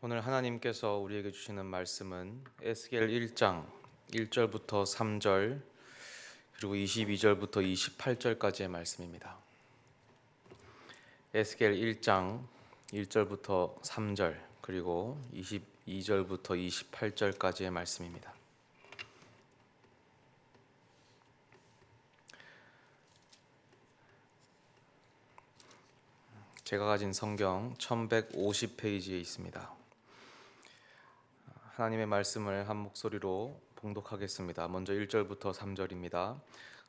오늘 하나님께서 우리에게 주시는 말씀은 에스겔 1장 1절부터 3절 그리고 22절부터 28절까지의 말씀입니다. 에스겔 1장 1절부터 3절 그리고 22절부터 28절까지의 말씀입니다. 제가 가진 성경 1150페이지에 있습니다. 하나님의 말씀을 한 목소리로 봉독하겠습니다. 먼저 1절부터 3절입니다.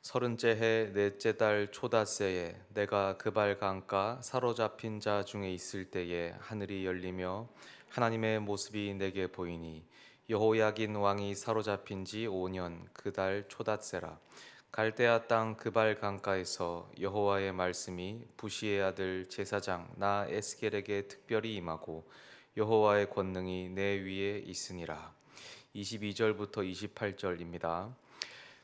30째 해 넷째 달 초닷새에 내가 그발 강가 사로잡힌 자 중에 있을 때에 하늘이 열리며 하나님의 모습이 내게 보이니 여호야긴 왕이 사로잡힌 지 5년 그 달 초닷새라. 갈대아 땅 그발 강가에서 여호와의 말씀이 부시의 아들 제사장 나 에스겔에게 특별히 임하고 여호와의 권능이 내 위에 있으니라. 22절부터 28절입니다.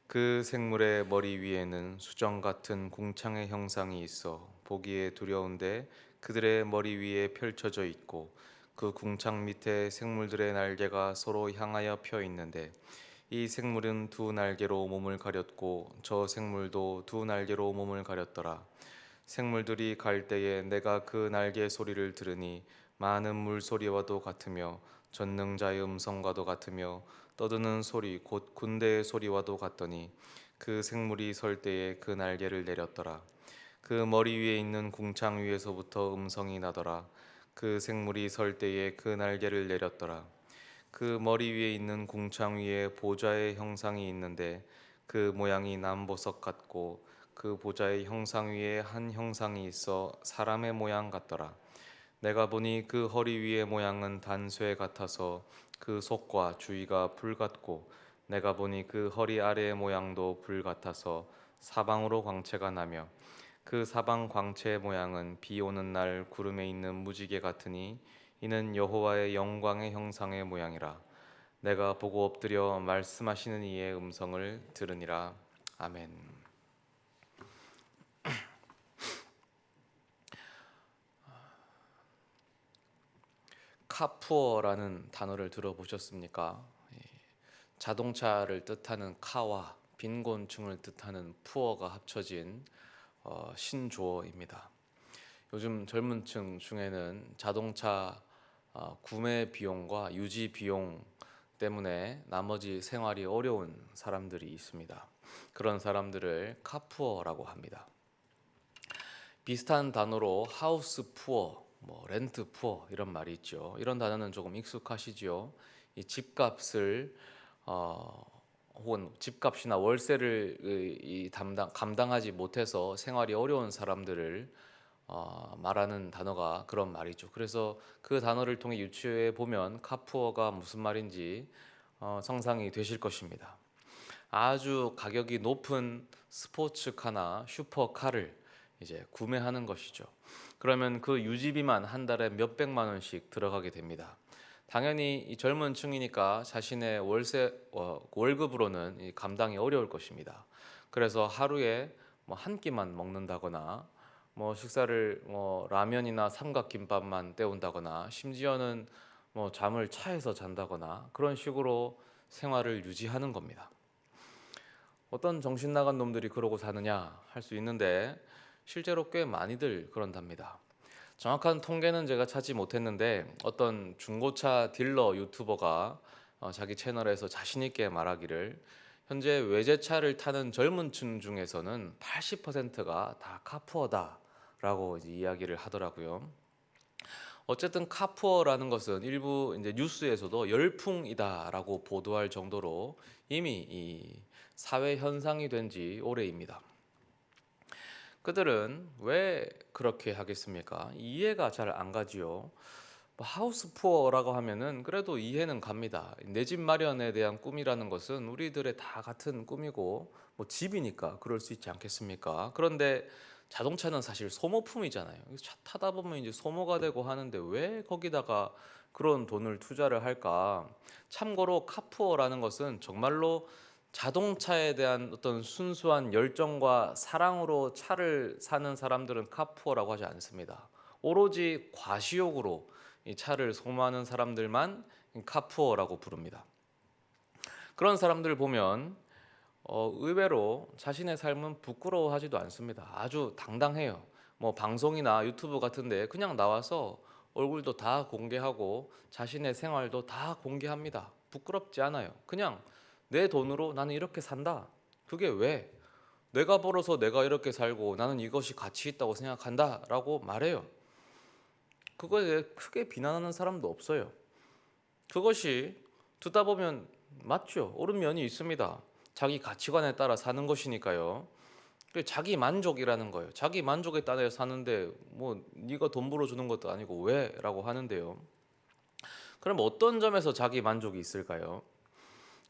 그 생물의 머리 위에는 수정 같은 궁창의 형상이 있어 보기에 두려운데 그들의 머리 위에 펼쳐져 있고 그 궁창 밑에 생물들의 날개가 서로 향하여 펴 있는데 이 생물은 두 날개로 몸을 가렸고 저 생물도 두 날개로 몸을 가렸더라. 생물들이 갈 때에 내가 그 날개 소리를 들으니 많은 물소리와도 같으며 전능자의 음성과도 같으며 떠드는 소리 곧 군대의 소리와도 같더니 그 생물이 설 때에 그 날개를 내렸더라. 그 머리 위에 있는 궁창 위에서부터 음성이 나더라. 그 생물이 설 때에 그 날개를 내렸더라. 그 머리 위에 있는 궁창 위에 보좌의 형상이 있는데 그 모양이 남보석 같고 그 보좌의 형상 위에 한 형상이 있어 사람의 모양 같더라. 내가 보니 그 허리 위의 모양은 단쇠 같아서 그 속과 주위가 불 같고 내가 보니 그 허리 아래의 모양도 불 같아서 사방으로 광채가 나며 그 사방 광채의 모양은 비 오는 날 구름에 있는 무지개 같으니 이는 여호와의 영광의 형상의 모양이라. 내가 보고 엎드려 말씀하시는 이의 음성을 들으니라. 아멘. 카푸어라는 단어를 들어보셨습니까? 자동차를 뜻하는 카와 빈곤층을 뜻하는 푸어가 합쳐진 신조어입니다. 요즘 젊은 층 중에는 자동차 구매 비용과 유지 비용 때문에 나머지 생활이 어려운 사람들이 있습니다. 그런 사람들을 카푸어라고 합니다. 비슷한 단어로 하우스 푸어, 렌트 푸어 이런 말이 있죠. 이런 단어는 조금 익숙하시죠. 이 집값을 혹은 집값이나 월세를 감당하지 못해서 생활이 어려운 사람들을 말하는 단어가 그런 말이죠. 그래서 그 단어를 통해 유추해 보면 카푸어가 무슨 말인지 상상이 되실 것입니다. 아주 가격이 높은 스포츠카나 슈퍼카를 이제 구매하는 것이죠. 그러면 그 유지비만 한 달에 몇백만 원씩 들어가게 됩니다. 당연히 이 젊은 층이니까 자신의 월급으로는 감당이 어려울 것입니다. 그래서 하루에 한 끼만 먹는다거나 식사를 라면이나 삼각김밥만 때운다거나 심지어는 잠을 차에서 잔다거나 그런 식으로 생활을 유지하는 겁니다. 어떤 정신 나간 놈들이 그러고 사느냐 할 수 있는데 실제로 꽤 많이들 그런답니다. 정확한 통계는 제가 찾지 못했는데 어떤 중고차 딜러 유튜버가 자기 채널에서 자신 있게 말하기를 현재 외제차를 타는 젊은 층 중에서는 80%가 다 카푸어다라고 이야기를 하더라고요. 어쨌든 카푸어라는 것은 일부 이제 뉴스에서도 열풍이다라고 보도할 정도로 이미 이 사회 현상이 된 지 오래입니다. 그들은 왜 그렇게 하겠습니까? 이해가 잘 안 가지요. 하우스 푸어라고 하면은 그래도 이해는 갑니다. 내 집 마련에 대한 꿈이라는 것은 우리들의 다 같은 꿈이고 집이니까 그럴 수 있지 않겠습니까? 그런데 자동차는 사실 소모품이잖아요. 차 타다 보면 이제 소모가 되고 하는데 왜 거기다가 그런 돈을 투자를 할까? 참고로 카푸어라는 것은 정말로 자동차에 대한 어떤 순수한 열정과 사랑으로 차를 사는 사람들은 카푸어라고 하지 않습니다. 오로지 과시욕으로 이 차를 소모하는 사람들만 카푸어라고 부릅니다. 그런 사람들 보면 의외로 자신의 삶은 부끄러워하지도 않습니다. 아주 당당해요. 뭐 방송이나 유튜브 같은데 그냥 나와서 얼굴도 다 공개하고 자신의 생활도 다 공개합니다. 부끄럽지 않아요. 그냥 내 돈으로 나는 이렇게 산다. 그게 왜? 내가 벌어서 내가 이렇게 살고 나는 이것이 가치 있다고 생각한다 라고 말해요. 그거에 대해 크게 비난하는 사람도 없어요. 그것이 듣다 보면 맞죠. 옳은 면이 있습니다. 자기 가치관에 따라 사는 것이니까요. 자기 만족이라는 거예요. 자기 만족에 따라 사는데 뭐 네가 돈 벌어주는 것도 아니고 왜? 라고 하는데요. 그럼 어떤 점에서 자기 만족이 있을까요?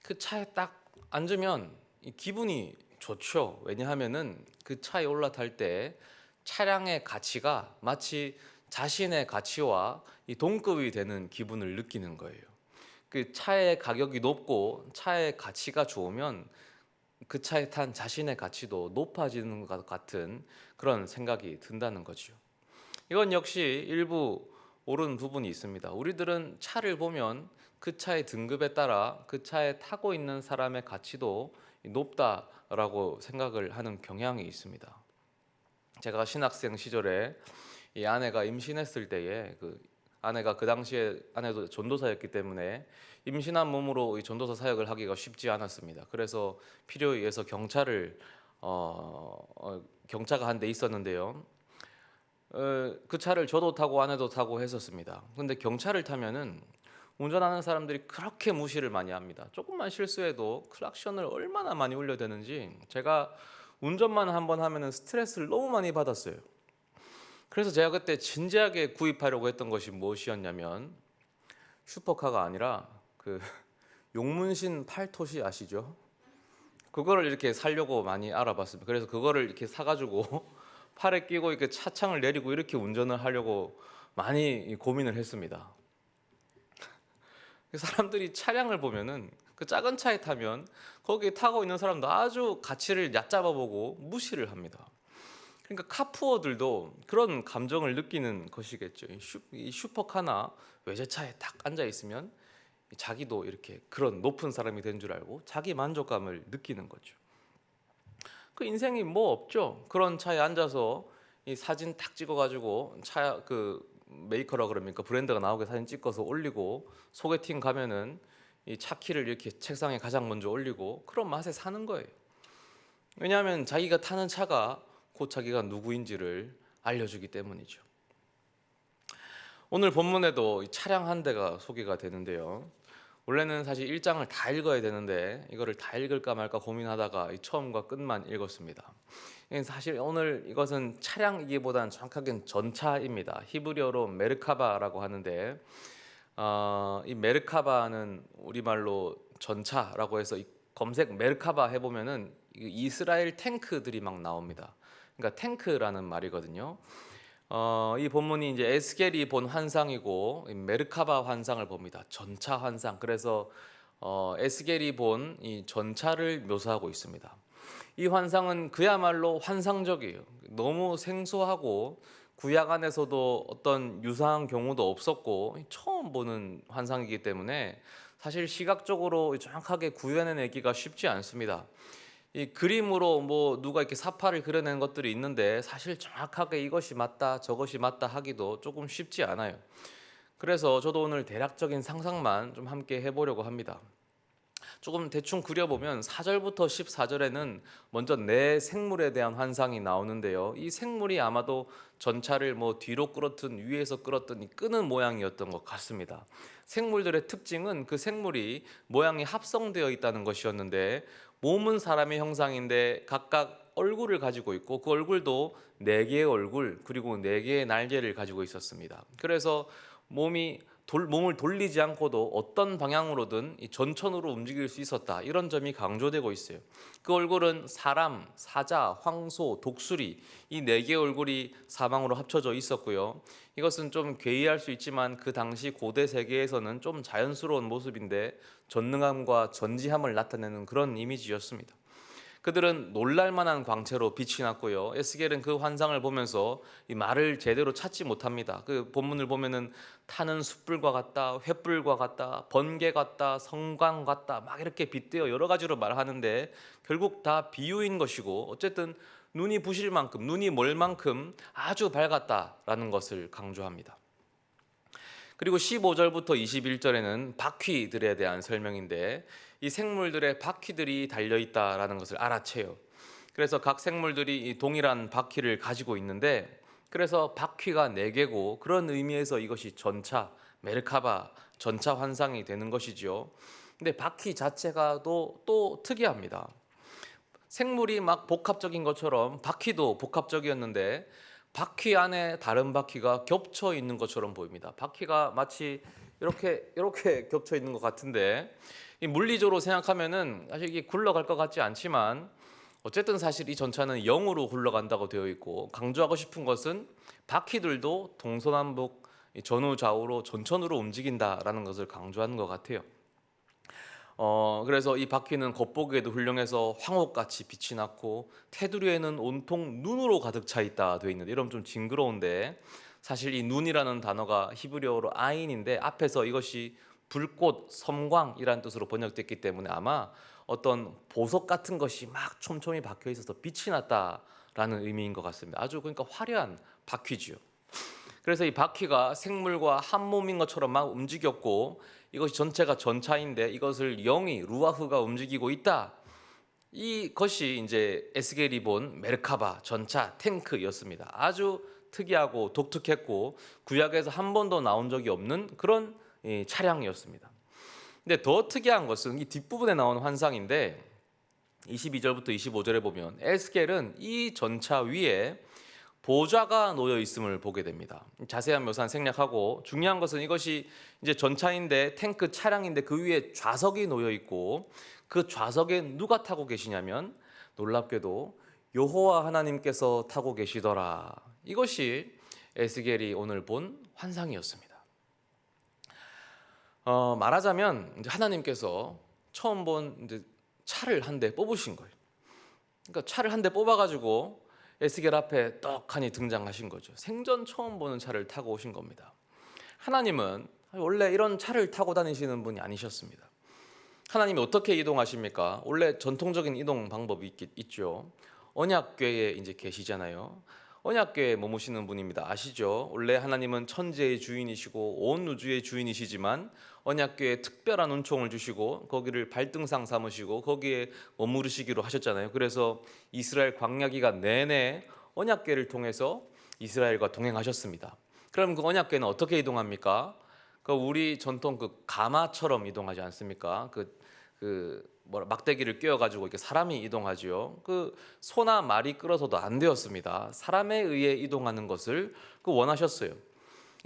그 차에 딱 앉으면 기분이 좋죠. 왜냐하면은 그 차에 올라탈 때 차량의 가치가 마치 자신의 가치와 동급이 되는 기분을 느끼는 거예요. 그 차의 가격이 높고 차의 가치가 좋으면 그 차에 탄 자신의 가치도 높아지는 것 같은 그런 생각이 든다는 거죠. 이건 역시 일부 옳은 부분이 있습니다. 우리들은 차를 보면 그 차의 등급에 따라 그 차에 타고 있는 사람의 가치도 높다라고 생각을 하는 경향이 있습니다. 제가 신학생 시절에 이 아내가 임신했을 때에 아내가 그 당시에 아내도 전도사였기 때문에 임신한 몸으로 이 전도사 사역을 하기가 쉽지 않았습니다. 그래서 필요에 의해서 경차가 한 대 있었는데요. 그 차를 저도 타고 아내도 타고 했었습니다. 근데 경차를 타면은 운전하는 사람들이 그렇게 무시를 많이 합니다. 조금만 실수해도 클락션을 얼마나 많이 울려대는지 제가 운전만 한번 하면은 스트레스를 너무 많이 받았어요. 그래서 제가 그때 진지하게 구입하려고 했던 것이 무엇이었냐면 슈퍼카가 아니라 그 용문신 팔토시 아시죠? 그거를 이렇게 사려고 많이 알아봤습니다. 그래서 그거를 이렇게 사가지고 팔에 끼고 이렇게 차창을 내리고 이렇게 운전을 하려고 많이 고민을 했습니다. 사람들이 차량을 보면은 그 작은 차에 타면 거기에 타고 있는 사람도 아주 가치를 얕잡아보고 무시를 합니다. 그러니까 카푸어들도 그런 감정을 느끼는 것이겠죠. 이 슈퍼카나 외제차에 딱 앉아 있으면 자기도 이렇게 그런 높은 사람이 된 줄 알고 자기 만족감을 느끼는 거죠. 그 인생이 뭐 없죠. 그런 차에 앉아서 이 사진 딱 찍어가지고 차 메이커라 그럽니까 브랜드가 나오게 사진 찍어서 올리고 소개팅 가면은 이 차 키를 이렇게 책상에 가장 먼저 올리고 그런 맛에 사는 거예요. 왜냐하면 자기가 타는 차가 그 자기가 누구인지를 알려주기 때문이죠. 오늘 본문에도 차량 한 대가 소개가 되는데요. 원래는 사실 1장을 다 읽어야 되는데 이거를 다 읽을까 말까 고민하다가 처음과 끝만 읽었습니다. 사실 오늘 이것은 차량이기보다는 정확하게는 전차입니다. 히브리어로 메르카바라고 하는데 이 메르카바는 우리말로 전차라고 해서 검색 메르카바 해보면은 이스라엘 탱크들이 막 나옵니다. 그러니까 탱크라는 말이거든요. 이 본문이 이제 에스겔이 본 환상이고 메르카바 환상을 봅니다. 전차 환상. 그래서 에스겔이 본 이 전차를 묘사하고 있습니다. 이 환상은 그야말로 환상적이에요. 너무 생소하고 구약 안에서도 어떤 유사한 경우도 없었고 처음 보는 환상이기 때문에 사실 시각적으로 정확하게 구현해내기가 쉽지 않습니다. 이 그림으로 뭐 누가 이렇게 사파를 그려낸 것들이 있는데 사실 정확하게 이것이 맞다 저것이 맞다 하기도 조금 쉽지 않아요. 그래서 저도 오늘 대략적인 상상만 좀 함께 해보려고 합니다. 조금 대충 그려보면 4절부터 14절에는 먼저 내 생물에 대한 환상이 나오는데요. 이 생물이 아마도 전차를 뭐 뒤로 끌었든 위에서 끌었든 끄는 모양이었던 것 같습니다. 생물들의 특징은 그 생물이 모양이 합성되어 있다는 것이었는데 몸은 사람의 형상인데 각각 얼굴을 가지고 있고 그 얼굴도 4개의 얼굴 그리고 4개의 날개를 가지고 있었습니다. 그래서 몸을 돌리지 않고도 어떤 방향으로든 전천으로 움직일 수 있었다. 이런 점이 강조되고 있어요. 그 얼굴은 사람, 사자, 황소, 독수리 이 4개의 얼굴이 사방으로 합쳐져 있었고요. 이것은 좀 괴이할 수 있지만 그 당시 고대 세계에서는 좀 자연스러운 모습인데 전능함과 전지함을 나타내는 그런 이미지였습니다. 그들은 놀랄만한 광채로 빛이 났고요. 에스겔은 그 환상을 보면서 이 말을 제대로 찾지 못합니다. 그 본문을 보면은 타는 숯불과 같다, 횃불과 같다, 번개 같다, 성광 같다, 막 이렇게 빗대어 여러 가지로 말하는데 결국 다 비유인 것이고, 어쨌든 눈이 부실 만큼, 눈이 멀 만큼 아주 밝았다라는 것을 강조합니다. 그리고 15절부터 21절에는 바퀴들에 대한 설명인데, 이 생물들의 바퀴들이 달려있다라는 것을 알아채요. 그래서 각 생물들이 이 동일한 바퀴를 가지고 있는데, 그래서 바퀴가 4개고 그런 의미에서 이것이 전차, 메르카바, 전차 환상이 되는 것이지요. 근데 바퀴 자체가 또 특이합니다. 생물이 막 복합적인 것처럼 바퀴도 복합적이었는데, 바퀴 안에 다른 바퀴가 겹쳐 있는 것처럼 보입니다. 바퀴가 마치 이렇게 겹쳐 있는 것 같은데, 이 물리적으로 생각하면은 사실 이게 굴러갈 것 같지 않지만, 어쨌든 사실 이 전차는 0으로 굴러간다고 되어 있고, 강조하고 싶은 것은 바퀴들도 동서남북 전후 좌우로 전천후로 움직인다라는 것을 강조하는 것 같아요. 그래서 이 바퀴는 겉보기에도 훌륭해서 황옥같이 빛이 났고, 테두리에는 온통 눈으로 가득 차 있다 되어 있는데, 이러면 좀 징그러운데, 사실 이 눈이라는 단어가 히브리어로 아인인데 앞에서 이것이 불꽃, 섬광이라는 뜻으로 번역됐기 때문에 아마 어떤 보석 같은 것이 막 촘촘히 박혀 있어서 빛이 났다라는 의미인 것 같습니다. 아주 그러니까 화려한 바퀴지요. 그래서 이 바퀴가 생물과 한 몸인 것처럼 막 움직였고, 이것이 전체가 전차인데 이것을 영이 루아흐가 움직이고 있다. 이것이 이제 에스겔이 본 메르카바 전차 탱크였습니다. 아주 특이하고 독특했고 구약에서 한 번도 나온 적이 없는 그런 차량이었습니다. 근데 더 특이한 것은 이 뒷부분에 나온 환상인데, 22절부터 25절에 보면 에스겔은 이 전차 위에 보좌가 놓여 있음을 보게 됩니다. 자세한 묘사는 생략하고, 중요한 것은 이것이 이제 전차인데, 탱크 차량인데 그 위에 좌석이 놓여 있고, 그 좌석에 누가 타고 계시냐면 놀랍게도 여호와 하나님께서 타고 계시더라. 이것이 에스겔이 오늘 본 환상이었습니다. 말하자면 이제 하나님께서 처음 본 이제 차를 한 대 뽑으신 거예요. 그러니까 차를 한 대 뽑아가지고 에스겔 앞에 떡하니 등장하신 거죠. 생전 처음 보는 차를 타고 오신 겁니다. 하나님은 원래 이런 차를 타고 다니시는 분이 아니셨습니다. 하나님이 어떻게 이동하십니까? 원래 전통적인 이동 방법이 있죠. 언약궤에 이제 계시잖아요. 언약궤에 머무시는 분입니다. 아시죠? 원래 하나님은 천지의 주인이시고 온 우주의 주인이시지만 언약궤에 특별한 은총을 주시고 거기를 발등상 삼으시고 거기에 머무르시기로 하셨잖아요. 그래서 이스라엘 광야 기간 내내 언약궤를 통해서 이스라엘과 동행하셨습니다. 그럼 그 언약궤는 어떻게 이동합니까? 우리 전통 가마처럼 이동하지 않습니까? 막대기를 꿰어가지고 이렇게 사람이 이동하지요. 소나 말이 끌어서도 안 되었습니다. 사람에 의해 이동하는 것을 원하셨어요.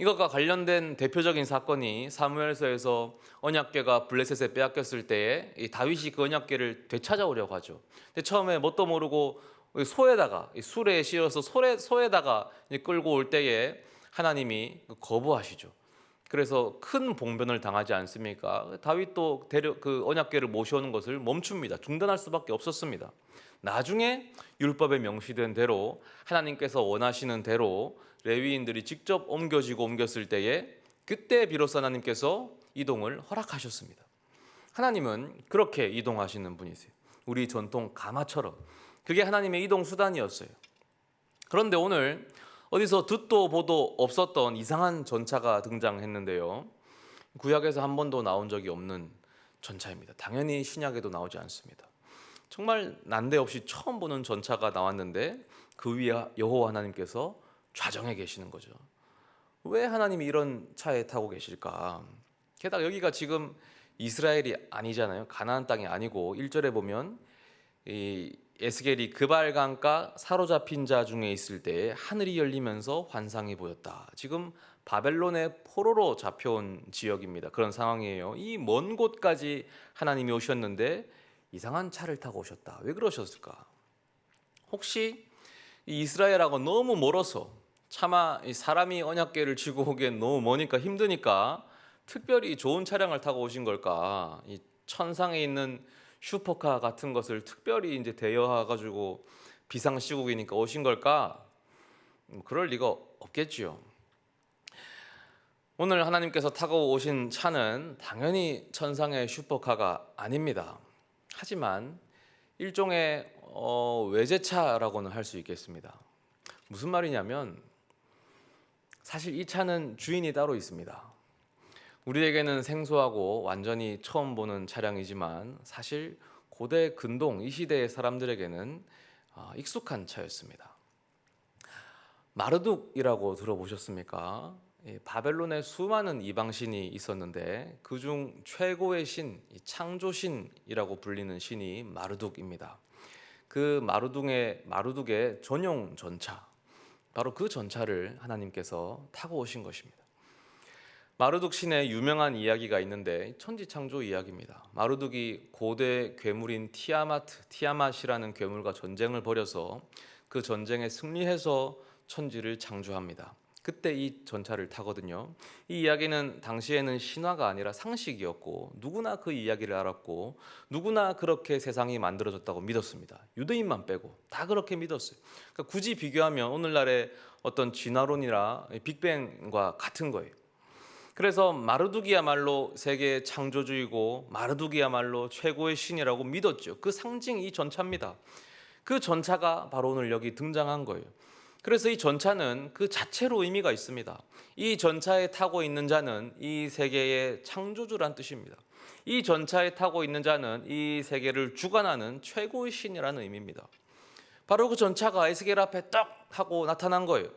이것과 관련된 대표적인 사건이 사무엘서에서 언약궤가 블레셋에 빼앗겼을 때에 이 다윗이 그 언약궤를 되찾아오려고 하죠. 근데 처음에 뭣도 모르고 소에다가 술에 씌어서 소에다가 끌고 올 때에 하나님이 거부하시죠. 그래서 큰 봉변을 당하지 않습니까? 다윗도 그 언약궤를 모셔오는 것을 멈춥니다. 중단할 수밖에 없었습니다. 나중에 율법에 명시된 대로 하나님께서 원하시는 대로 레위인들이 직접 옮겼을 때에 그때 비로소 하나님께서 이동을 허락하셨습니다. 하나님은 그렇게 이동하시는 분이세요. 우리 전통 가마처럼. 그게 하나님의 이동 수단이었어요. 그런데 오늘 어디서 듣도 보도 없었던 이상한 전차가 등장했는데요. 구약에서 한 번도 나온 적이 없는 전차입니다. 당연히 신약에도 나오지 않습니다. 정말 난데없이 처음 보는 전차가 나왔는데 그 위에 여호와 하나님께서 좌정해 계시는 거죠. 왜 하나님이 이런 차에 타고 계실까? 게다가 여기가 지금 이스라엘이 아니잖아요. 가나안 땅이 아니고 1절에 보면 이 에스겔이 그발 강가 사로잡힌 자 중에 있을 때 하늘이 열리면서 환상이 보였다. 지금 바벨론의 포로로 잡혀온 지역입니다. 그런 상황이에요. 이 먼 곳까지 하나님이 오셨는데 이상한 차를 타고 오셨다. 왜 그러셨을까? 혹시 이스라엘하고 너무 멀어서, 차마 사람이 언약궤를 쥐고 오기엔 너무 머니까 힘드니까 특별히 좋은 차량을 타고 오신 걸까? 이 천상에 있는 슈퍼카 같은 것을 특별히 이제 대여해가지고 비상시국이니까 오신 걸까? 그럴 리가 없겠지요. 오늘 하나님께서 타고 오신 차는 당연히 천상의 슈퍼카가 아닙니다. 하지만 일종의 외제차라고는 할 수 있겠습니다. 무슨 말이냐면 사실 이 차는 주인이 따로 있습니다. 우리에게는 생소하고 완전히 처음 보는 차량이지만 사실 고대 근동 이 시대의 사람들에게는 익숙한 차였습니다. 마르둑이라고 들어보셨습니까? 바벨론에 수많은 이방신이 있었는데 그중 최고의 신, 창조신이라고 불리는 신이 마르둑입니다. 그 마르둑의 전용 전차, 바로 그 전차를 하나님께서 타고 오신 것입니다. 마르둑 신의 유명한 이야기가 있는데 천지창조 이야기입니다. 마르둑이 고대 괴물인 티아맛이라는 괴물과 전쟁을 벌여서 그 전쟁에 승리해서 천지를 창조합니다. 그때 이 전차를 타거든요. 이 이야기는 당시에는 신화가 아니라 상식이었고 누구나 그 이야기를 알았고 누구나 그렇게 세상이 만들어졌다고 믿었습니다. 유대인만 빼고 다 그렇게 믿었어요. 그러니까 굳이 비교하면 오늘날의 어떤 진화론이나 빅뱅과 같은 거예요. 그래서 마르둑이야말로 세계의 창조주이고 마르둑이야말로 최고의 신이라고 믿었죠. 그 상징이 이 전차입니다. 그 전차가 바로 오늘 여기 등장한 거예요. 그래서 이 전차는 그 자체로 의미가 있습니다. 이 전차에 타고 있는 자는 이 세계의 창조주란 뜻입니다. 이 전차에 타고 있는 자는 이 세계를 주관하는 최고의 신이라는 의미입니다. 바로 그 전차가 에스겔 앞에 딱 하고 나타난 거예요.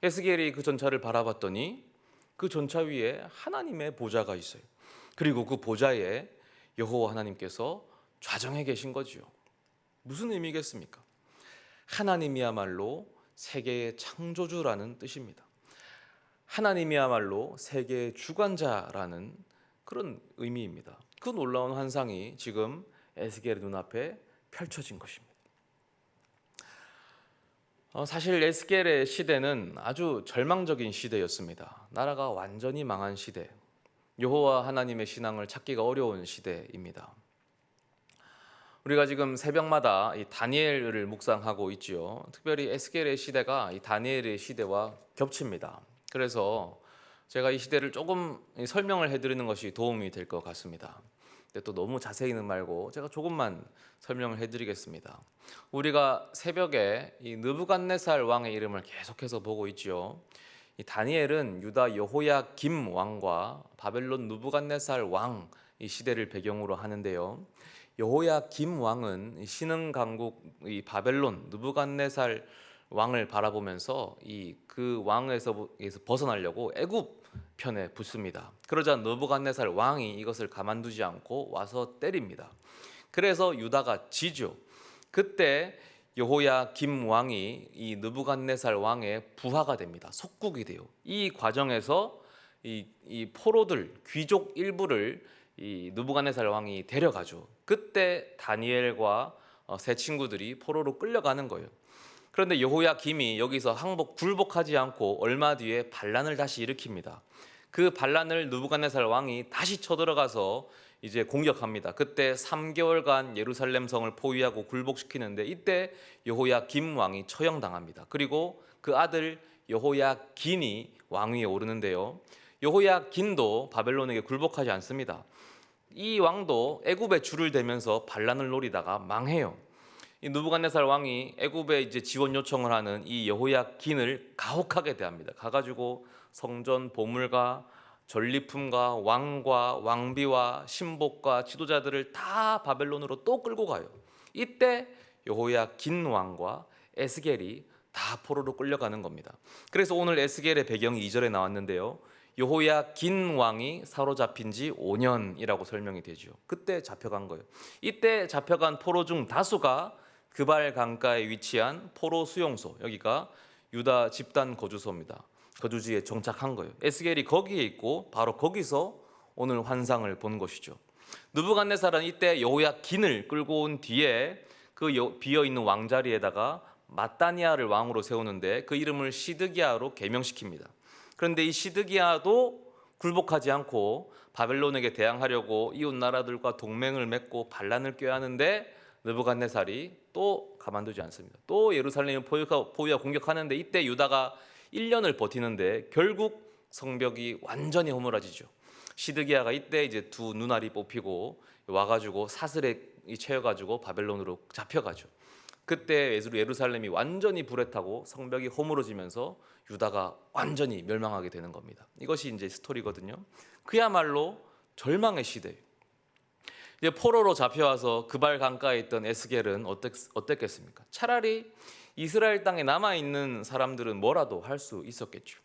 에스겔이 그 전차를 바라봤더니 그 전차 위에 하나님의 보좌가 있어요. 그리고 그 보좌에 여호와 하나님께서 좌정해 계신 거지요. 무슨 의미겠습니까? 하나님이야말로 세계의 창조주라는 뜻입니다. 하나님이야말로 세계의 주관자라는 그런 의미입니다. 그 놀라운 환상이 지금 에스겔의 눈앞에 펼쳐진 것입니다. 사실 에스겔의 시대는 아주 절망적인 시대였습니다. 나라가 완전히 망한 시대, 여호와 하나님의 신앙을 찾기가 어려운 시대입니다. 우리가 지금 새벽마다 이 다니엘을 묵상하고 있지요. 특별히 에스겔의 시대가 이 다니엘의 시대와 겹칩니다. 그래서 제가 이 시대를 조금 설명을 해드리는 것이 도움이 될 것 같습니다. 근데 또 너무 자세히는 말고 제가 조금만 설명을 해드리겠습니다. 우리가 새벽에 이 느부갓네살 왕의 이름을 계속해서 보고 있지요. 이 다니엘은 유다 여호야김 왕과 바벨론 느부갓네살 왕 이 시대를 배경으로 하는데요. 여호야김 왕은 신흥 강국 이 바벨론 느부갓네살 왕을 바라보면서 그 왕에서 벗어나려고 애굽 편에 붙습니다. 그러자 느부갓네살 왕이 이것을 가만두지 않고 와서 때립니다. 그래서 유다가 지죠. 그때 여호야김 왕이 이 느부갓네살 왕의 부하가 됩니다. 속국이 돼요. 이 과정에서 이 포로들 귀족 일부를 이 느부갓네살 왕이 데려가죠. 그때 다니엘과 세 친구들이 포로로 끌려가는 거예요. 그런데 여호야김이 여기서 굴복하지 않고 얼마 뒤에 반란을 다시 일으킵니다. 그 반란을 느부갓네살 왕이 다시 쳐들어가서 이제 공격합니다. 그때 3개월간 예루살렘 성을 포위하고 굴복시키는데 이때 여호야김 왕이 처형당합니다. 그리고 그 아들 여호야긴이 왕위에 오르는데요. 여호야긴도 바벨론에게 굴복하지 않습니다. 이 왕도 애굽에 줄을 대면서 반란을 노리다가 망해요. 이 느부갓네살 왕이 애굽에 이제 지원 요청을 하는 이 여호야긴을 가혹하게 대합니다. 가가지고 성전 보물과 전리품과 왕과 왕비와 신복과 지도자들을 다 바벨론으로 또 끌고 가요. 이때 여호야긴 왕과 에스겔이 다 포로로 끌려가는 겁니다. 그래서 오늘 에스겔의 배경이 2절에 나왔는데요. 여호야긴 왕이 사로잡힌 지 5년이라고 설명이 되죠. 그때 잡혀간 거예요. 이때 잡혀간 포로 중 다수가 그발 강가에 위치한 포로 수용소, 여기가 유다 집단 거주소입니다. 거주지에 정착한 거예요. 에스겔이 거기에 있고 바로 거기서 오늘 환상을 본 것이죠. 느부갓네살은 이때 여호야긴을 끌고 온 뒤에 그 비어있는 왕자리에다가 마따니아를 왕으로 세우는데 그 이름을 시드기야로 개명시킵니다. 그런데 이 시드기야도 굴복하지 않고 바벨론에게 대항하려고 이웃 나라들과 동맹을 맺고 반란을 꾀하는데 느부갓네살이 또 가만두지 않습니다. 또 예루살렘을 포위하고 공격하는데 이때 유다가 1년을 버티는데 결국 성벽이 완전히 허물어지죠. 시드기야가 이때 이제 두 눈알이 뽑히고 와가지고 사슬에 채여가지고 바벨론으로 잡혀가죠. 그때 예루살렘이 완전히 불에 타고 성벽이 허물어지면서 유다가 완전히 멸망하게 되는 겁니다. 이것이 이제 스토리거든요. 그야말로 절망의 시대예요. 이제 포로로 잡혀와서 그발 강가에 있던 에스겔은 어땠겠습니까? 차라리 이스라엘 땅에 남아 있는 사람들은 뭐라도 할 수 있었겠죠.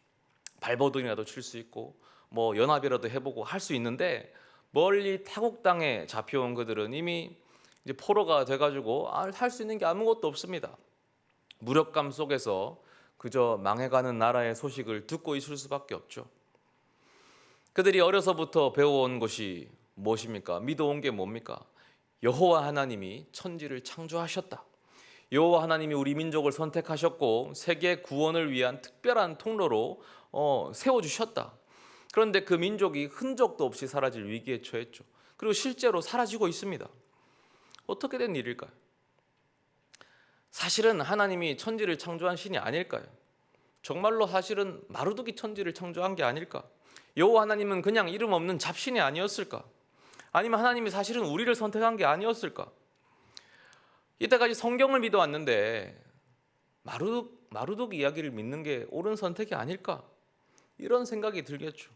발버둥이라도 칠 수 있고 뭐 연합이라도 해보고 할 수 있는데 멀리 타국 땅에 잡혀온 그들은 이미 이제 포로가 돼가지고 할 수 있는 게 아무것도 없습니다. 무력감 속에서 그저 망해가는 나라의 소식을 듣고 있을 수밖에 없죠. 그들이 어려서부터 배워온 것이 무엇입니까? 믿어온 게 뭡니까? 여호와 하나님이 천지를 창조하셨다. 여호와 하나님이 우리 민족을 선택하셨고 세계 구원을 위한 특별한 통로로 세워주셨다. 그런데 그 민족이 흔적도 없이 사라질 위기에 처했죠. 그리고 실제로 사라지고 있습니다. 어떻게 된 일일까요? 사실은 하나님이 천지를 창조한 신이 아닐까요? 정말로 사실은 마루두기 천지를 창조한 게 아닐까? 여호와 하나님은 그냥 이름 없는 잡신이 아니었을까? 아니면 하나님이 사실은 우리를 선택한 게 아니었을까? 이때까지 성경을 믿어왔는데 마루둑 이야기를 믿는 게 옳은 선택이 아닐까? 이런 생각이 들겠죠.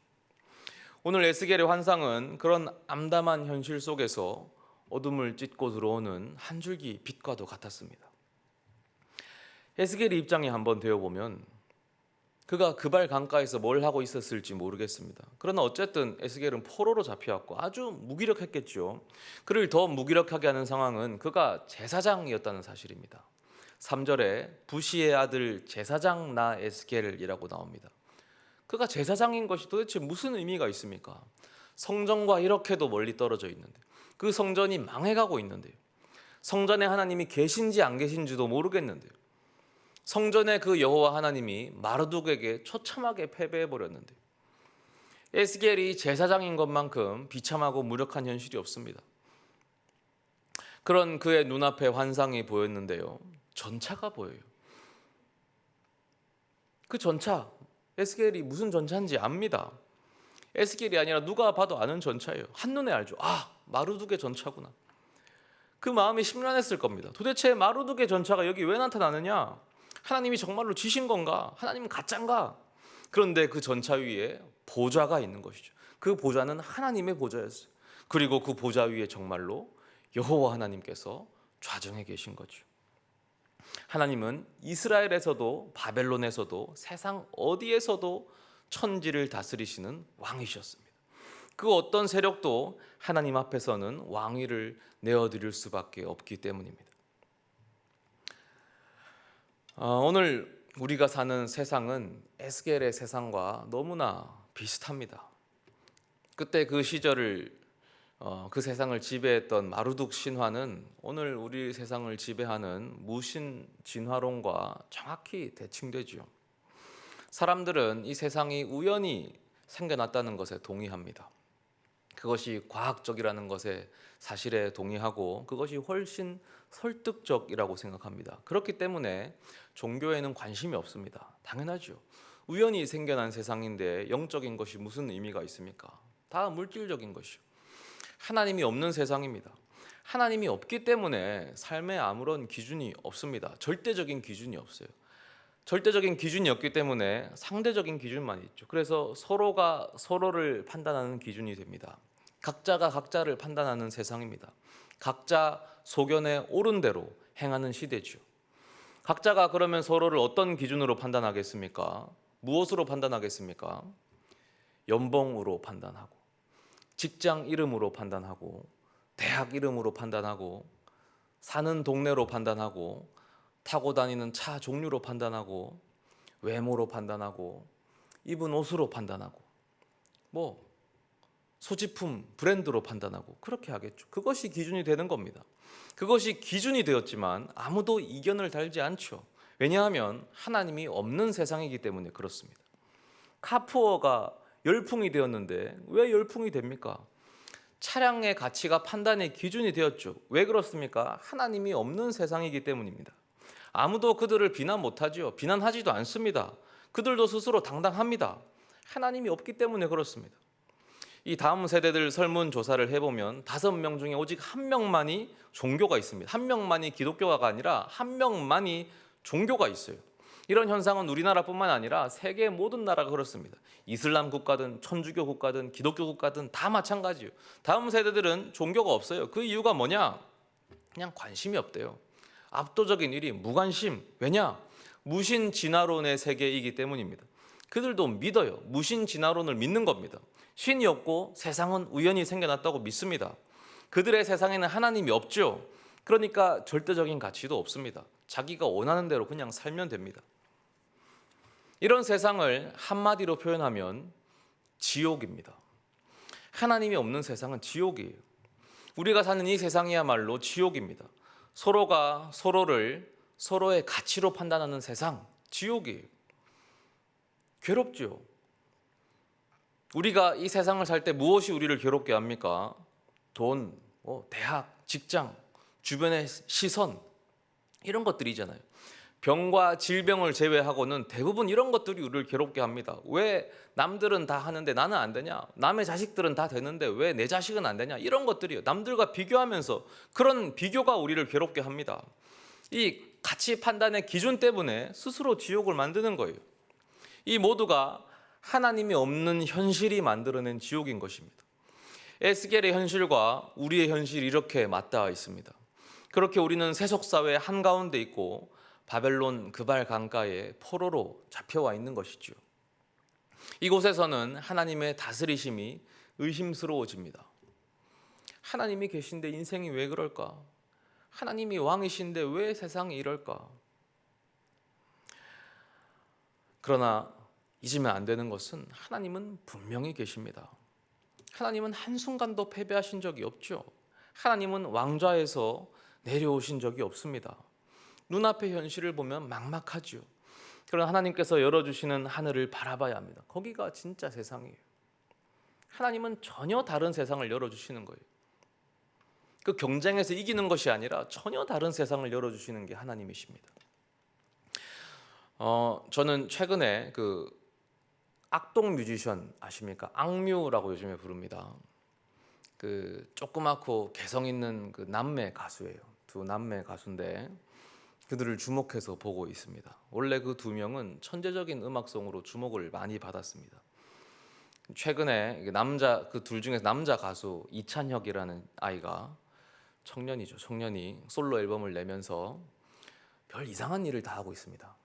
오늘 에스겔의 환상은 그런 암담한 현실 속에서 어둠을 찢고 들어오는 한 줄기 빛과도 같았습니다. 에스겔의 입장에 한번 되어보면 그가 그발 강가에서 뭘 하고 있었을지 모르겠습니다. 그러나 어쨌든 에스겔은 포로로 잡혀왔고 아주 무기력했겠죠. 그를 더 무기력하게 하는 상황은 그가 제사장이었다는 사실입니다. 3절에 부시의 아들 제사장 나 에스겔이라고 나옵니다. 그가 제사장인 것이 도대체 무슨 의미가 있습니까? 성전과 이렇게도 멀리 떨어져 있는데, 그 성전이 망해가고 있는데요. 성전에 하나님이 계신지 안 계신지도 모르겠는데요. 성전의 그 여호와 하나님이 마르둑에게 처참하게 패배해 버렸는데, 에스겔이 제사장인 것만큼 비참하고 무력한 현실이 없습니다. 그런 그의 눈앞에 환상이 보였는데요, 전차가 보여요. 그 전차, 에스겔이 무슨 전차인지 압니다. 에스겔이 아니라 누가 봐도 아는 전차예요. 한눈에 알죠. 마르둑의 전차구나. 그 마음이 심란했을 겁니다. 도대체 마르둑의 전차가 여기 왜 나타나느냐? 하나님이 정말로 지신 건가? 하나님은 가짜인가? 그런데 그 전차 위에 보좌가 있는 것이죠. 그 보좌는 하나님의 보좌였어요. 그리고 그 보좌 위에 정말로 여호와 하나님께서 좌정해 계신 거죠. 하나님은 이스라엘에서도 바벨론에서도 세상 어디에서도 천지를 다스리시는 왕이셨습니다. 그 어떤 세력도 하나님 앞에서는 왕위를 내어드릴 수밖에 없기 때문입니다. 오늘 우리가 사는 세상은 에스겔의 세상과 너무나 비슷합니다. 그때 그 시절을 그 세상을 지배했던 마루둑 신화는 오늘 우리 세상을 지배하는 무신 진화론과 정확히 대칭되지요. 사람들은 이 세상이 우연히 생겨났다는 것에 동의합니다. 그것이 과학적이라는 것에 사실에 동의하고 그것이 훨씬 설득적이라고 생각합니다. 그렇기 때문에 종교에는 관심이 없습니다. 당연하죠. 우연히 생겨난 세상인데 영적인 것이 무슨 의미가 있습니까? 다 물질적인 것이요. 하나님이 없는 세상입니다. 하나님이 없기 때문에 삶에 아무런 기준이 없습니다. 절대적인 기준이 없어요. 절대적인 기준이 없기 때문에 상대적인 기준만 있죠. 그래서 서로가 서로를 판단하는 기준이 됩니다. 각자가 각자를 판단하는 세상입니다. 각자 소견에 옳은 대로 행하는 시대죠. 각자가 그러면 서로를 어떤 기준으로 판단하겠습니까? 무엇으로 판단하겠습니까? 연봉으로 판단하고, 직장 이름으로 판단하고, 대학 이름으로 판단하고, 사는 동네로 판단하고, 타고 다니는 차 종류로 판단하고, 외모로 판단하고, 입은 옷으로 판단하고, 소지품 브랜드로 판단하고, 그렇게 하겠죠. 그것이 기준이 되는 겁니다. 그것이 기준이 되었지만 아무도 이견을 달지 않죠. 왜냐하면 하나님이 없는 세상이기 때문에 그렇습니다. 카푸어가 열풍이 되었는데 왜 열풍이 됩니까? 차량의 가치가 판단의 기준이 되었죠. 왜 그렇습니까? 하나님이 없는 세상이기 때문입니다. 아무도 그들을 비난 못하죠. 비난하지도 않습니다. 그들도 스스로 당당합니다. 하나님이 없기 때문에 그렇습니다. 이 다음 세대들 설문조사를 해보면 5명 중에 오직 1명만이 종교가 있습니다. 1명만이 기독교가 아니라 1명만이 종교가 있어요. 이런 현상은 우리나라뿐만 아니라 세계 모든 나라가 그렇습니다. 이슬람 국가든 천주교 국가든 기독교 국가든 다 마찬가지예요. 다음 세대들은 종교가 없어요. 그 이유가 뭐냐? 그냥 관심이 없대요. 압도적인 1위 무관심. 왜냐? 무신진화론의 세계이기 때문입니다. 그들도 믿어요. 무신진화론을 믿는 겁니다. 신이 없고 세상은 우연히 생겨났다고 믿습니다. 그들의 세상에는 하나님이 없죠. 그러니까 절대적인 가치도 없습니다. 자기가 원하는 대로 그냥 살면 됩니다. 이런 세상을 한마디로 표현하면 지옥입니다. 하나님이 없는 세상은 지옥이에요. 우리가 사는 이 세상이야말로 지옥입니다. 서로가 서로를 서로의 가치로 판단하는 세상, 지옥이에요. 괴롭죠. 우리가 이 세상을 살 때 무엇이 우리를 괴롭게 합니까? 돈, 대학, 직장, 주변의 시선, 이런 것들이잖아요. 병과 질병을 제외하고는 대부분 이런 것들이 우리를 괴롭게 합니다. 왜 남들은 다 하는데 나는 안 되냐? 남의 자식들은 다 되는데 왜 내 자식은 안 되냐? 이런 것들이요. 남들과 비교하면서 그런 비교가 우리를 괴롭게 합니다. 이 가치 판단의 기준 때문에 스스로 지옥을 만드는 거예요. 이 모두가 하나님이 없는 현실이 만들어낸 지옥인 것입니다. 에스겔의 현실과 우리의 현실이 이렇게 맞닿아 있습니다. 그렇게 우리는 세속사회 한가운데 있고 바벨론 그발 강가에 포로로 잡혀와 있는 것이죠. 이곳에서는 하나님의 다스리심이 의심스러워집니다. 하나님이 계신데 인생이 왜 그럴까? 하나님이 왕이신데 왜 세상이 이럴까? 그러나 잊으면 안 되는 것은 하나님은 분명히 계십니다. 하나님은 한순간도 패배하신 적이 없죠. 하나님은 왕좌에서 내려오신 적이 없습니다. 눈앞의 현실을 보면 막막하죠. 그러나 하나님께서 열어주시는 하늘을 바라봐야 합니다. 거기가 진짜 세상이에요. 하나님은 전혀 다른 세상을 열어주시는 거예요. 그 경쟁에서 이기는 것이 아니라 전혀 다른 세상을 열어주시는 게 하나님이십니다. 저는 최근에 그 악동 뮤지션 아십니까? 악뮤라고 요즘에 부릅니다. 그 조그맣고 개성 있는 그 남매 가수예요. 두 남매 가수인데 그들을 주목해서 보고 있습니다. 원래 그 두 명은 천재적인 음악성으로 주목을 많이 받았습니다. 최근에 남자 그 둘 중에서 남자 가수 이찬혁이라는 아이가 청년이죠. 청년이 솔로 앨범을 내면서 별 이상한 일을 다 하고 있습니다.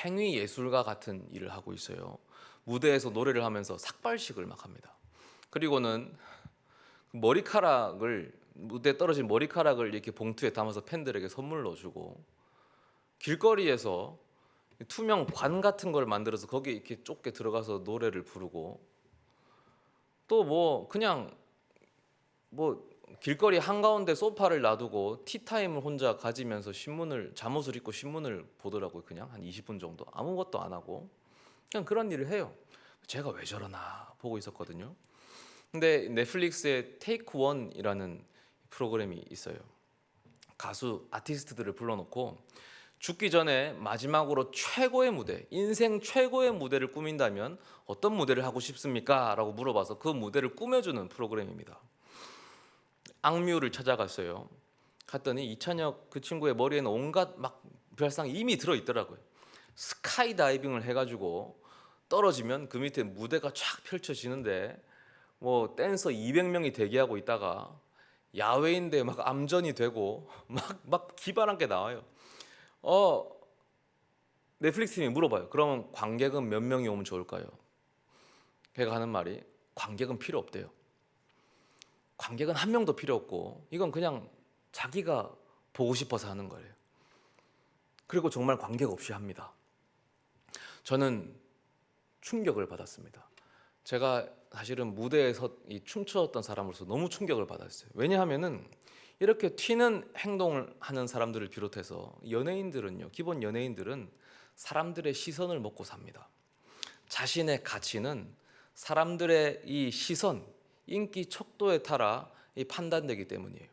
행위 예술가 같은 일을 하고 있어요. 무대에서 노래를 하면서 삭발식을 막 합니다. 그리고는 머리카락을 무대에 떨어진 머리카락을 이렇게 봉투에 담아서 팬들에게 선물로 주고 길거리에서 투명 관 같은 걸 만들어서 거기에 이렇게 좁게 들어가서 노래를 부르고 또 그냥 길거리 한가운데 소파를 놔두고 티타임을 혼자 가지면서 잠옷을 입고 신문을 보더라고요. 그냥 한 20분 정도 아무것도 안 하고 그냥 그런 일을 해요. 제가 왜 저러나 보고 있었거든요. 근데 넷플릭스에 테이크 원이라는 프로그램이 있어요. 가수 아티스트들을 불러놓고 죽기 전에 마지막으로 최고의 무대, 인생 최고의 무대를 꾸민다면 어떤 무대를 하고 싶습니까? 라고 물어봐서 그 무대를 꾸며주는 프로그램입니다. 악뮤를 찾아갔어요. 갔더니 이찬혁 그 친구의 머리에는 온갖 별상이 이미 들어있더라고요. 스카이 다이빙을 해가지고 떨어지면 그 밑에 무대가 쫙 펼쳐지는데 댄서 200명이 대기하고 있다가 야외인데 암전이 되고 막 기발한 게 나와요. 넷플릭스 팀이 물어봐요. 그러면 관객은 몇 명이 오면 좋을까요? 걔가 하는 말이 관객은 필요 없대요. 관객은 한 명도 필요 없고 이건 그냥 자기가 보고 싶어서 하는 거예요. 그리고 정말 관객 없이 합니다. 저는 충격을 받았습니다. 제가 사실은 무대에서 춤추었던 사람으로서 너무 충격을 받았어요. 왜냐하면은 이렇게 튀는 행동을 하는 사람들을 비롯해서 기본 연예인들은 사람들의 시선을 먹고 삽니다. 자신의 가치는 사람들의 이 시선, 인기 척도에 따라 이 판단되기 때문이에요.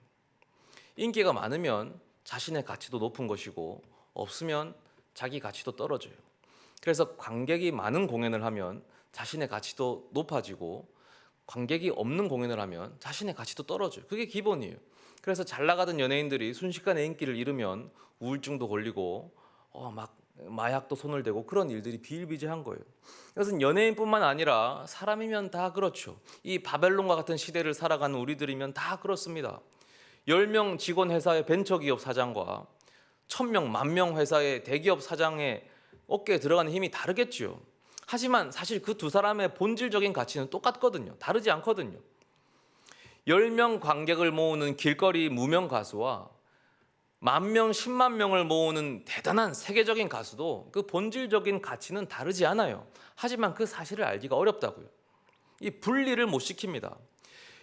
인기가 많으면 자신의 가치도 높은 것이고 없으면 자기 가치도 떨어져요. 그래서 관객이 많은 공연을 하면 자신의 가치도 높아지고 관객이 없는 공연을 하면 자신의 가치도 떨어져요. 그게 기본이에요. 그래서 잘 나가던 연예인들이 순식간에 인기를 잃으면 우울증도 걸리고 막 마약도 손을 대고 그런 일들이 비일비재한 거예요. 이것은 연예인뿐만 아니라 사람이면 다 그렇죠. 이 바벨론과 같은 시대를 살아가는 우리들이면 다 그렇습니다. 10명 직원 회사의 벤처기업 사장과 1000명, 10,000명 회사의 대기업 사장의 어깨에 들어가는 힘이 다르겠지요. 하지만 사실 그 두 사람의 본질적인 가치는 똑같거든요. 다르지 않거든요. 10명 관객을 모으는 길거리 무명 가수와 10,000명, 10만 명을 모으는 대단한 세계적인 가수도 그 본질적인 가치는 다르지 않아요. 하지만 그 사실을 알기가 어렵다고요. 이 분리를 못 시킵니다.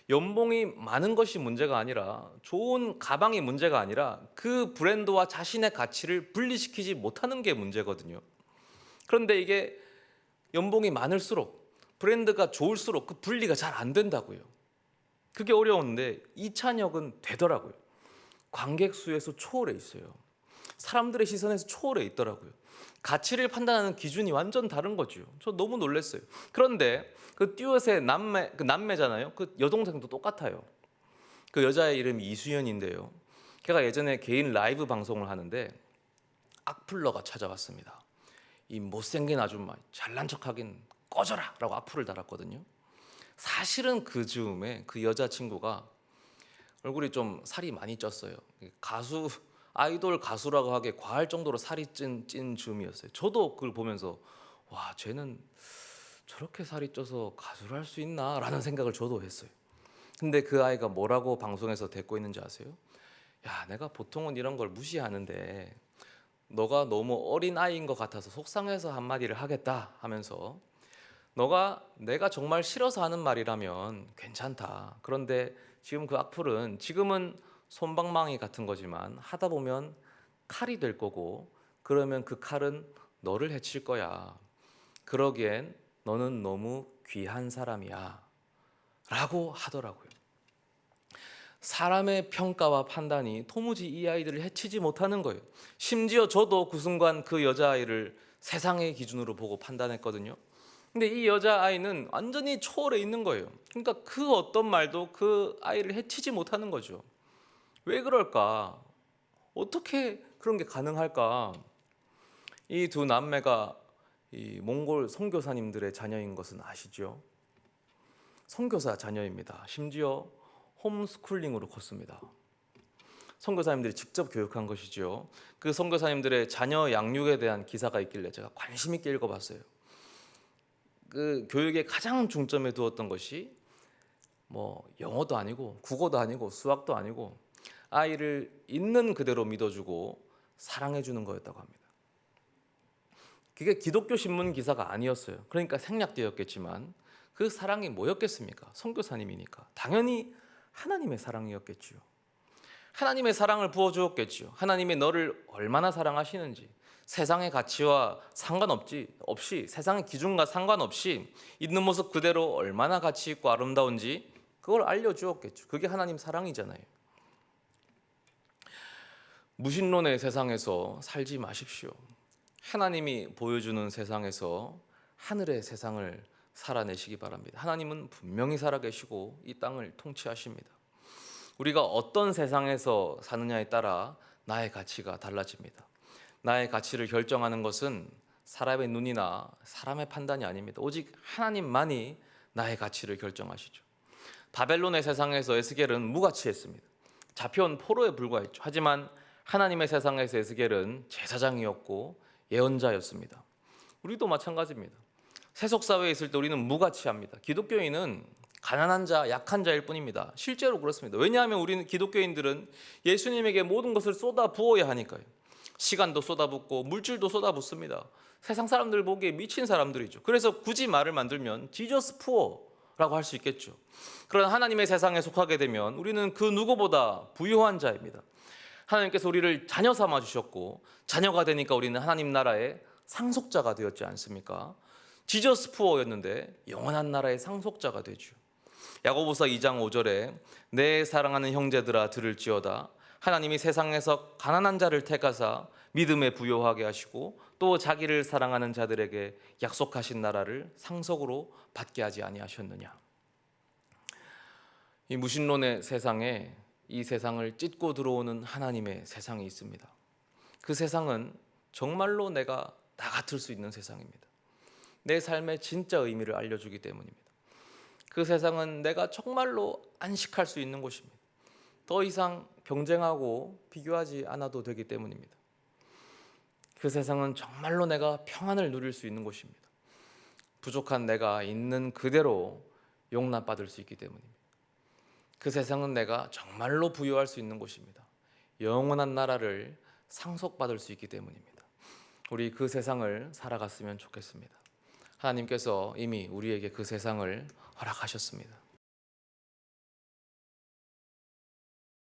연봉이 많은 것이 문제가 아니라 좋은 가방이 문제가 아니라 그 브랜드와 자신의 가치를 분리시키지 못하는 게 문제거든요. 그런데 이게 연봉이 많을수록 브랜드가 좋을수록 그 분리가 잘 안 된다고요. 그게 어려운데 이찬혁은 되더라고요. 관객 수에서 초월해 있어요. 사람들의 시선에서 초월해 있더라고요. 가치를 판단하는 기준이 완전 다른 거죠. 저 너무 놀랐어요. 그런데 그 듀엣의 남매잖아요. 그 여동생도 똑같아요. 그 여자의 이름이 이수연인데요. 걔가 예전에 개인 라이브 방송을 하는데 악플러가 찾아왔습니다. 이 못생긴 아줌마 잘난 척하긴 꺼져라 라고 악플을 달았거든요. 사실은 그 즈음에 그 여자친구가 얼굴이 좀 살이 많이 쪘어요. 가수, 아이돌 가수라고 하기에 과할 정도로 살이 찐 즈음이었어요. 저도 그걸 보면서 와, 쟤는 저렇게 살이 쪄서 가수를 할 수 있나? 라는 생각을 저도 했어요. 근데 그 아이가 뭐라고 방송에서 대꾸 있는지 아세요? 야, 내가 보통은 이런 걸 무시하는데 너가 너무 어린 아이인 것 같아서 속상해서 한마디를 하겠다 하면서 내가 정말 싫어서 하는 말이라면 괜찮다. 그런데 지금 그 악플은 지금은 솜방망이 같은 거지만 하다 보면 칼이 될 거고 그러면 그 칼은 너를 해칠 거야. 그러기엔 너는 너무 귀한 사람이야 라고 하더라고요. 사람의 평가와 판단이 도무지 이 아이들을 해치지 못하는 거예요. 심지어 저도 그 순간 그 여자아이를 세상의 기준으로 보고 판단했거든요. 근데 이 여자아이는 완전히 초월해 있는 거예요. 그러니까 그 어떤 말도 그 아이를 해치지 못하는 거죠. 왜 그럴까? 어떻게 그런 게 가능할까? 이 두 남매가 이 몽골 선교사님들의 자녀인 것은 아시죠? 선교사 자녀입니다. 심지어 홈스쿨링으로 컸습니다. 선교사님들이 직접 교육한 것이죠. 그 선교사님들의 자녀 양육에 대한 기사가 있길래 제가 관심 있게 읽어봤어요. 그 교육의 가장 중점에 두었던 것이 영어도 아니고 국어도 아니고 수학도 아니고 아이를 있는 그대로 믿어주고 사랑해주는 거였다고 합니다. 그게 기독교 신문 기사가 아니었어요. 그러니까 생략되었겠지만 그 사랑이 뭐였겠습니까? 선교사님이니까 당연히 하나님의 사랑이었겠지요. 하나님의 사랑을 부어주었겠지요. 하나님이 너를 얼마나 사랑하시는지 세상의 가치와 없이 세상의 기준과 상관없이 있는 모습 그대로 얼마나 가치 있고 아름다운지 그걸 알려주었겠죠. 그게 하나님 사랑이잖아요. 무신론의 세상에서 살지 마십시오. 하나님이 보여주는 세상에서 하늘의 세상을 살아내시기 바랍니다. 하나님은 분명히 살아계시고 이 땅을 통치하십니다. 우리가 어떤 세상에서 사느냐에 따라 나의 가치가 달라집니다. 나의 가치를 결정하는 것은 사람의 눈이나 사람의 판단이 아닙니다. 오직 하나님만이 나의 가치를 결정하시죠. 바벨론의 세상에서 에스겔은 무가치했습니다. 잡혀온 포로에 불과했죠. 하지만 하나님의 세상에서 에스겔은 제사장이었고 예언자였습니다. 우리도 마찬가지입니다. 세속사회에 있을 때 우리는 무가치합니다. 기독교인은 가난한 자, 약한 자일 뿐입니다. 실제로 그렇습니다. 왜냐하면 우리는 기독교인들은 예수님에게 모든 것을 쏟아 부어야 하니까요. 시간도 쏟아붓고 물질도 쏟아붓습니다. 세상 사람들 보기에 미친 사람들이죠. 그래서 굳이 말을 만들면 Jesus poor라고 할 수 있겠죠. 그러나 하나님의 세상에 속하게 되면 우리는 그 누구보다 부유한 자입니다. 하나님께서 우리를 자녀 삼아 주셨고 자녀가 되니까 우리는 하나님 나라의 상속자가 되었지 않습니까? 지저스 푸어였는데 영원한 나라의 상속자가 되죠. 야고보서 2장 5절에 내 사랑하는 형제들아 들을지어다. 하나님이 세상에서 가난한 자를 택하사 믿음에 부요하게 하시고 또 자기를 사랑하는 자들에게 약속하신 나라를 상속으로 받게 하지 아니하셨느냐. 이 무신론의 세상에 이 세상을 찢고 들어오는 하나님의 세상이 있습니다. 그 세상은 정말로 내가 나 같을 수 있는 세상입니다. 내 삶의 진짜 의미를 알려주기 때문입니다. 그 세상은 내가 정말로 안식할 수 있는 곳입니다. 더 이상 경쟁하고 비교하지 않아도 되기 때문입니다. 그 세상은 정말로 내가 평안을 누릴 수 있는 곳입니다. 부족한 내가 있는 그대로 용납받을 수 있기 때문입니다. 그 세상은 내가 정말로 부유할 수 있는 곳입니다. 영원한 나라를 상속받을 수 있기 때문입니다. 우리 그 세상을 살아갔으면 좋겠습니다. 하나님께서 이미 우리에게 그 세상을 허락하셨습니다.